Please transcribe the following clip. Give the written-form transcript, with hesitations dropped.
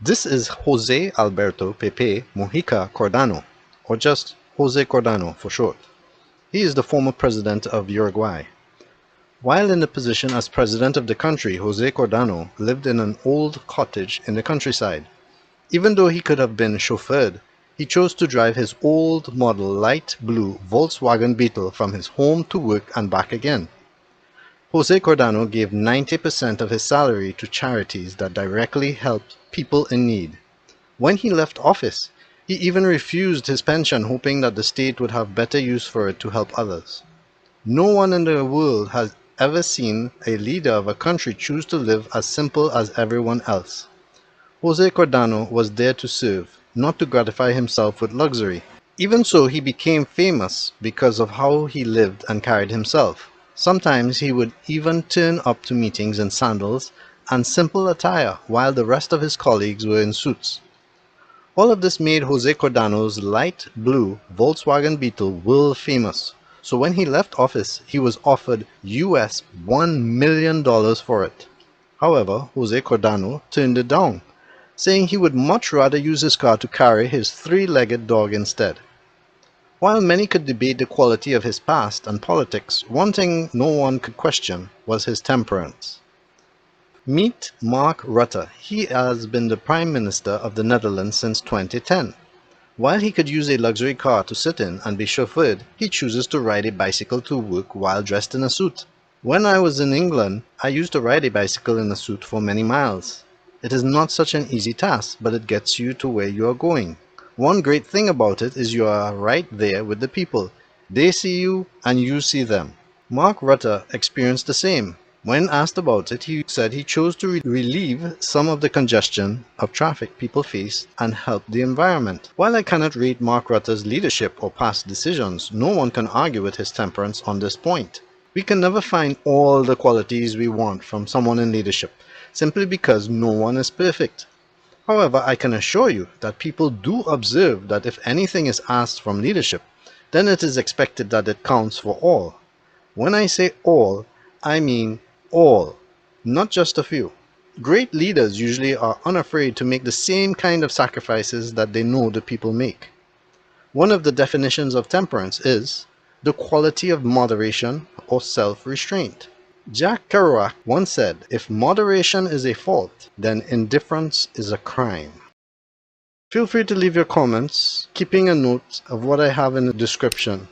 This is Jose Alberto Pepe Mujica Cordano, or just Jose Cordano for short. He is the former president of Uruguay. While in the position as president of the country, Jose Cordano lived in an old cottage in the countryside. Even though he could have been chauffeured, he chose to drive his old model light blue Volkswagen Beetle from his home to work and back again. Jose Cordano gave 90% of his salary to charities that directly helped people in need. When he left office, he even refused his pension, hoping that the state would have better use for it to help others. No one in the world has ever seen a leader of a country choose to live as simple as everyone else. Jose Cordano was there to serve, not to gratify himself with luxury. Even so, he became famous because of how he lived and carried himself. Sometimes he would even turn up to meetings in sandals and simple attire, while the rest of his colleagues were in suits. All of this made Jose Cordano's light blue Volkswagen Beetle world famous. So when he left office, he was offered US $1 million for it. However, Jose Cordano turned it down, saying he would much rather use his car to carry his three-legged dog instead. While many could debate the quality of his past and politics, one thing no one could question was his temperance. Meet Mark Rutte. He has been the Prime Minister of the Netherlands since 2010. While he could use a luxury car to sit in and be chauffeured, he chooses to ride a bicycle to work while dressed in a suit. When I was in England, I used to ride a bicycle in a suit for many miles. It is not such an easy task, but it gets you to where you are going. One great thing about it is you are right there with the people. They see you and you see them. Mark Rutte experienced the same. When asked about it, he said he chose to relieve some of the congestion of traffic people face and help the environment. While I cannot rate Mark Rutte's leadership or past decisions, no one can argue with his temperance on this point. We can never find all the qualities we want from someone in leadership, simply because no one is perfect. However, I can assure you that people do observe that if anything is asked from leadership, then it is expected that it counts for all. When I say all, I mean all, not just a few. Great leaders usually are unafraid to make the same kind of sacrifices that they know the people make. One of the definitions of temperance is the quality of moderation or self-restraint. Jack Kerouac once said, "If moderation is a fault, then indifference is a crime." Feel free to leave your comments, keeping a note of what I have in the description.